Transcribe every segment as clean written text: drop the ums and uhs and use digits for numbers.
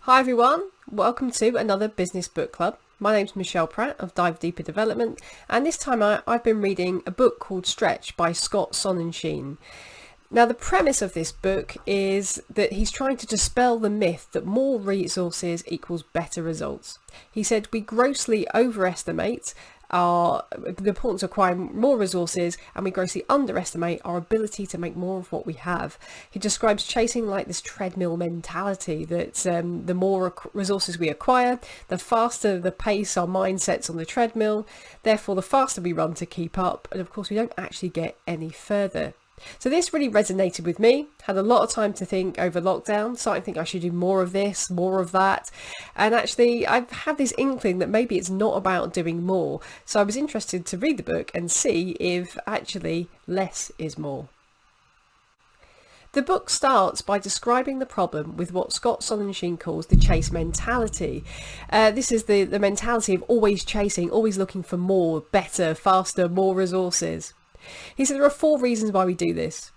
Hi everyone, welcome to another business book club. My name's Michelle Pratt of Dive Deeper Development, and this time I've been reading a book called Stretch by Scott Sonenshein. Now the premise of this book is that he's trying to dispel the myth that more resources equals better results. He said we grossly overestimate the importance of acquiring more resources, and we grossly underestimate our ability to make more of what we have. He describes chasing like this treadmill mentality that the more resources we acquire, the faster the pace our mind sets on the treadmill, therefore the faster we run to keep up, and of course we don't actually get any further. So this really resonated with me. Had a lot of time to think over lockdown, starting to think I should do more of this, more of that. And actually I've had this inkling that maybe it's not about doing more. So I was interested to read the book and see if actually less is more. The book starts by describing the problem with what Scott Sonenshein calls the chase mentality. This is the mentality of always chasing, always looking for more, better, faster, more resources. He said there are 4 reasons why we do this.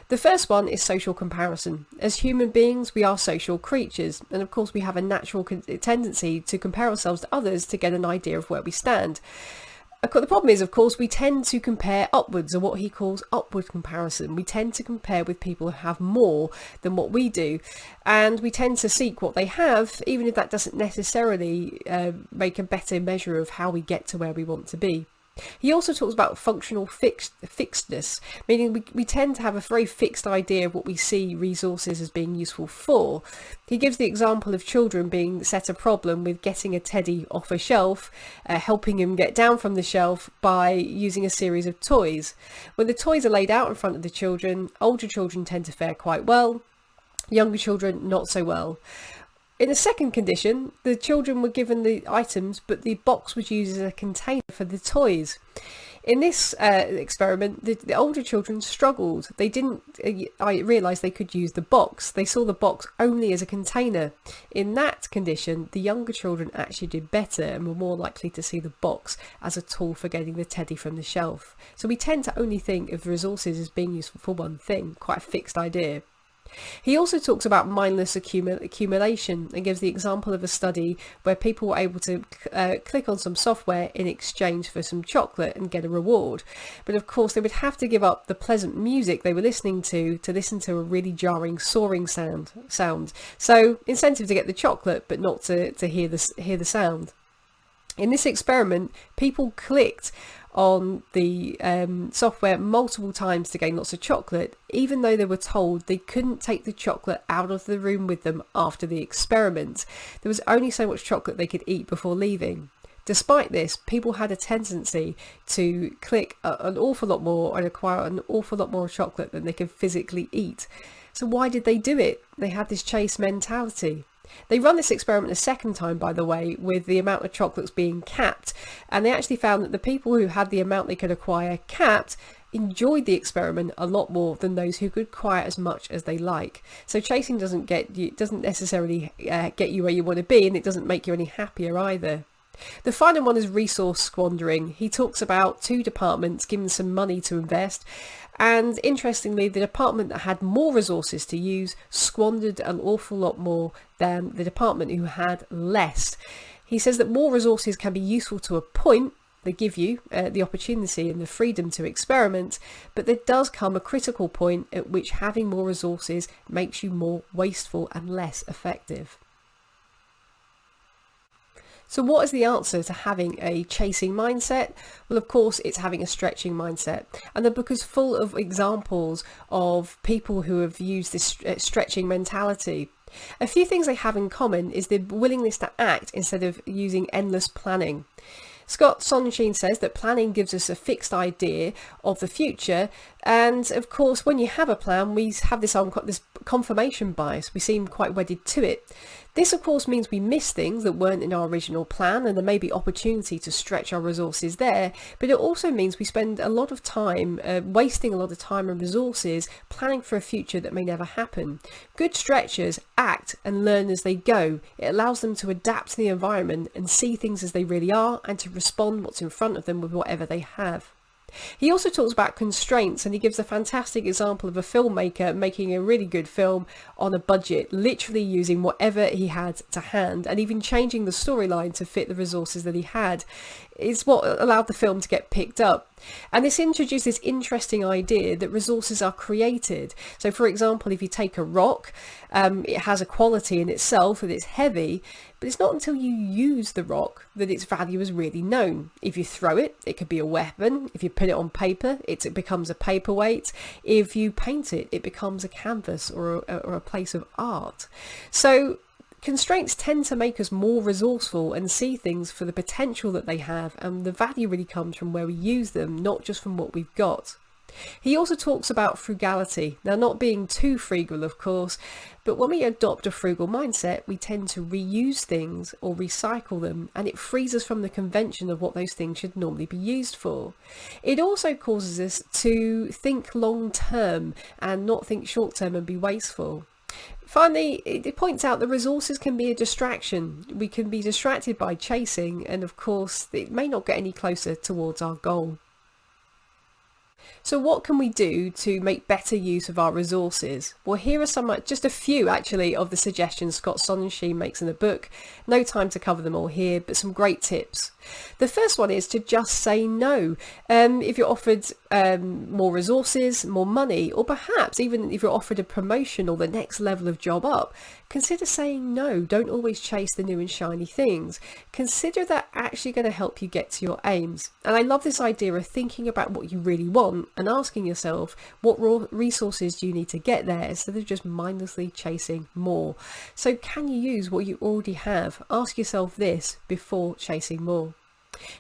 The first one is social comparison. As human beings, we are social creatures, and of course we have a natural tendency to compare ourselves to others to get an idea of where we stand. The problem is, of course, we tend to compare upwards, or what he calls upward comparison. We tend to compare with people who have more than what we do, and we tend to seek what they have, even if that doesn't necessarily make a better measure of how we get to where we want to be. He also talks about functional fixedness, meaning we tend to have a very fixed idea of what we see resources as being useful for. He gives the example of children being set a problem with getting a teddy off a shelf, helping him get down from the shelf by using a series of toys. When the toys are laid out in front of the children, older children tend to fare quite well, younger children not so well. In the second condition, the children were given the items, but the box was used as a container for the toys. In this experiment, the older children struggled. They didn't realise they could use the box. They saw the box only as a container. In that condition, the younger children actually did better and were more likely to see the box as a tool for getting the teddy from the shelf. So we tend to only think of resources as being useful for one thing, quite a fixed idea. He also talks about mindless accumulation and gives the example of a study where people were able to click on some software in exchange for some chocolate and get a reward. But of course they would have to give up the pleasant music they were listening to listen to a really jarring soaring sound. So incentive to get the chocolate but not to hear the sound. In this experiment, people clicked on the software multiple times to gain lots of chocolate, even though they were told they couldn't take the chocolate out of the room with them after the experiment. There was only so much chocolate they could eat before leaving. Despite this, people had a tendency to click an awful lot more and acquire an awful lot more chocolate than they could physically eat. So why did they do it? They had this chase mentality. They run this experiment a second time, by the way, with the amount of chocolates being capped, and they actually found that the people who had the amount they could acquire capped enjoyed the experiment a lot more than those who could acquire as much as they like. So chasing doesn't necessarily get you where you want to be, and it doesn't make you any happier either. The final one is resource squandering. He talks about 2 departments given some money to invest, and interestingly the department that had more resources to use squandered an awful lot more than the department who had less. He says that more resources can be useful to a point. They give you the opportunity and the freedom to experiment, but there does come a critical point at which having more resources makes you more wasteful and less effective. So what is the answer to having a chasing mindset? Well, of course, it's having a stretching mindset. And the book is full of examples of people who have used this stretching mentality. A few things they have in common is the willingness to act instead of using endless planning. Scott Sonenshein says that planning gives us a fixed idea of the future, and of course when you have a plan we have this confirmation bias. We seem quite wedded to it. This of course means we miss things that weren't in our original plan, and there may be opportunity to stretch our resources there, but it also means we spend a lot of time wasting a lot of time and resources planning for a future that may never happen. Good stretchers act and learn as they go. It allows them to adapt to the environment and see things as they really are, and to respond what's in front of them with whatever they have. He also talks about constraints, and he gives a fantastic example of a filmmaker making a really good film on a budget, literally using whatever he had to hand and even changing the storyline to fit the resources that he had. Is what allowed the film to get picked up. And this introduced this interesting idea that resources are created. So for example, if you take a rock, it has a quality in itself that it's heavy, but it's not until you use the rock that its value is really known. If you throw it, it could be a weapon. If you put it on paper, it becomes a paperweight. If you paint it, it becomes a canvas or a place of art. So constraints tend to make us more resourceful and see things for the potential that they have, and the value really comes from where we use them, not just from what we've got. He also talks about frugality. Now, not being too frugal, of course, but when we adopt a frugal mindset, we tend to reuse things or recycle them, and it frees us from the convention of what those things should normally be used for. It also causes us to think long term and not think short term and be wasteful. Finally, it points out that resources can be a distraction. We can be distracted by chasing, and of course, it may not get any closer towards our goal. So what can we do to make better use of our resources? Well, here are just a few actually of the suggestions Scott Sonenshein makes in the book. No time to cover them all here, but some great tips. The first one is to just say no. If you're offered more resources, more money, or perhaps even if you're offered a promotion or the next level of job up, consider saying no. Don't always chase the new and shiny things. Consider that actually going to help you get to your aims. And I love this idea of thinking about what you really want and asking yourself, what resources do you need to get there, instead of just mindlessly chasing more. So can you use what you already have? Ask yourself this before chasing more.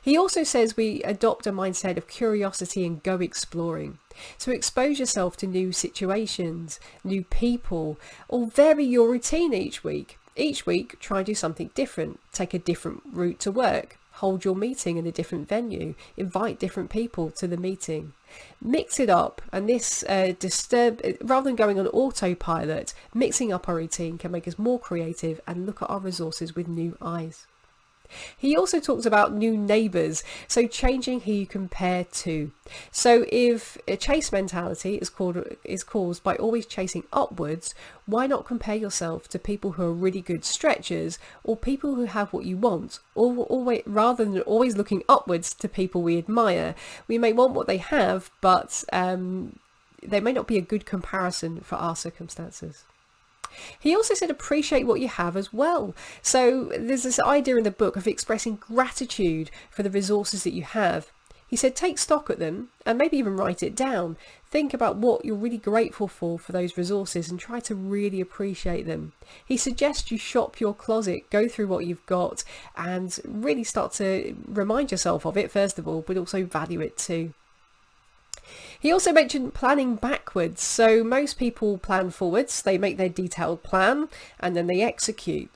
He also says we adopt a mindset of curiosity and go exploring. So expose yourself to new situations, new people, or vary your routine each week. Each week, try and do something different. Take a different route to work. Hold your meeting in a different venue. Invite different people to the meeting. Mix it up, and this rather than going on autopilot, mixing up our routine can make us more creative and look at our resources with new eyes. He also talks about new neighbours, so changing who you compare to. So if a chase mentality is caused by always chasing upwards, why not compare yourself to people who are really good stretchers or people who have what you want, or rather than always looking upwards to people we admire. We may want what they have, but they may not be a good comparison for our circumstances. He also said appreciate what you have as well. So there's this idea in the book of expressing gratitude for the resources that you have. He said take stock at them and maybe even write it down. Think about what you're really grateful for those resources and try to really appreciate them. He suggests you shop your closet, go through what you've got and really start to remind yourself of it first of all, but also value it too. He also mentioned planning backwards. So most people plan forwards, they make their detailed plan and then they execute.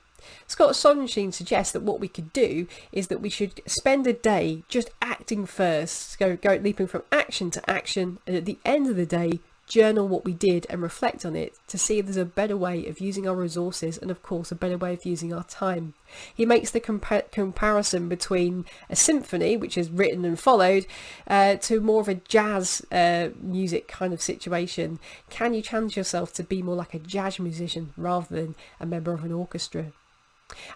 Scott Sonenshein suggests that what we could do is that we should spend a day just acting first, go leaping from action to action, and at the end of the day journal what we did and reflect on it to see if there's a better way of using our resources and of course a better way of using our time. He makes the comparison between a symphony, which is written and followed, to more of a jazz music kind of situation. Can you challenge yourself to be more like a jazz musician rather than a member of an orchestra?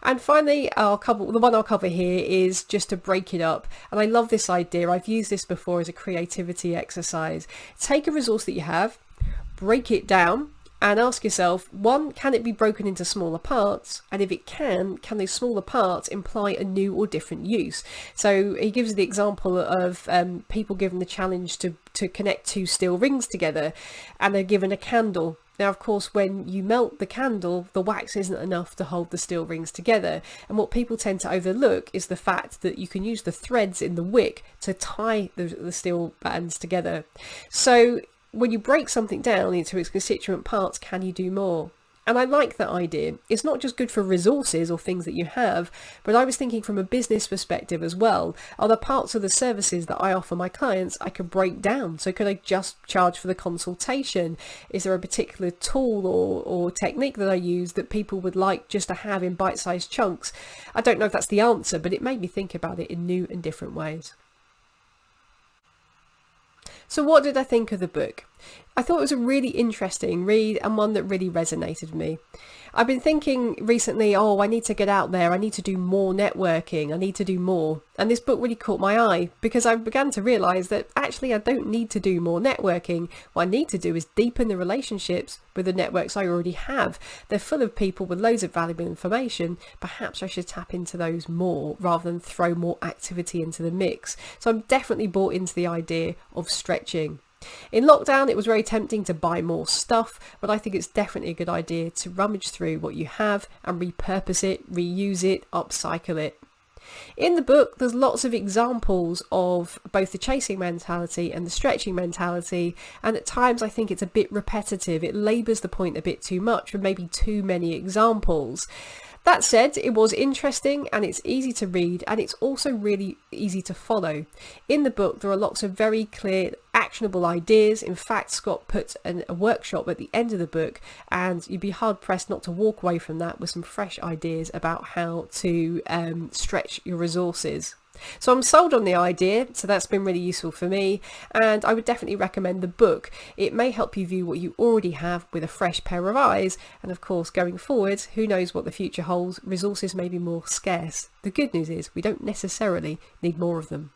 And finally, the one I'll cover here is just to break it up. And I love this idea. I've used this before as a creativity exercise. Take a resource that you have, break it down and ask yourself, one, can it be broken into smaller parts? And if it can those smaller parts imply a new or different use? So he gives the example of people given the challenge to connect two steel rings together, and they're given a candle. Now, of course, when you melt the candle, the wax isn't enough to hold the steel rings together. And what people tend to overlook is the fact that you can use the threads in the wick to tie the steel bands together. So when you break something down into its constituent parts, can you do more? And I like that idea. It's not just good for resources or things that you have, but I was thinking from a business perspective as well. Are there parts of the services that I offer my clients I could break down? So could I just charge for the consultation? Is there a particular tool or technique that I use that people would like just to have in bite-sized chunks? I don't know if that's the answer, but it made me think about it in new and different ways. So what did I think of the book? I thought it was a really interesting read and one that really resonated with me. I've been thinking recently, I need to get out there, I need to do more networking, I need to do more. And this book really caught my eye because I began to realise that actually I don't need to do more networking. What I need to do is deepen the relationships with the networks I already have. They're full of people with loads of valuable information. Perhaps I should tap into those more rather than throw more activity into the mix. So I'm definitely bought into the idea of stretching. In lockdown, it was very tempting to buy more stuff, but I think it's definitely a good idea to rummage through what you have and repurpose it, reuse it, upcycle it. In the book, there's lots of examples of both the chasing mentality and the stretching mentality, and at times I think it's a bit repetitive. It labours the point a bit too much with maybe too many examples. That said, it was interesting and it's easy to read, and it's also really easy to follow. In the book, there are lots of very clear, actionable ideas. In fact, Scott put a workshop at the end of the book, and you'd be hard pressed not to walk away from that with some fresh ideas about how to stretch your resources. So I'm sold on the idea, so that's been really useful for me, and I would definitely recommend the book. It may help you view what you already have with a fresh pair of eyes, and of course going forward, who knows what the future holds, resources may be more scarce. The good news is we don't necessarily need more of them.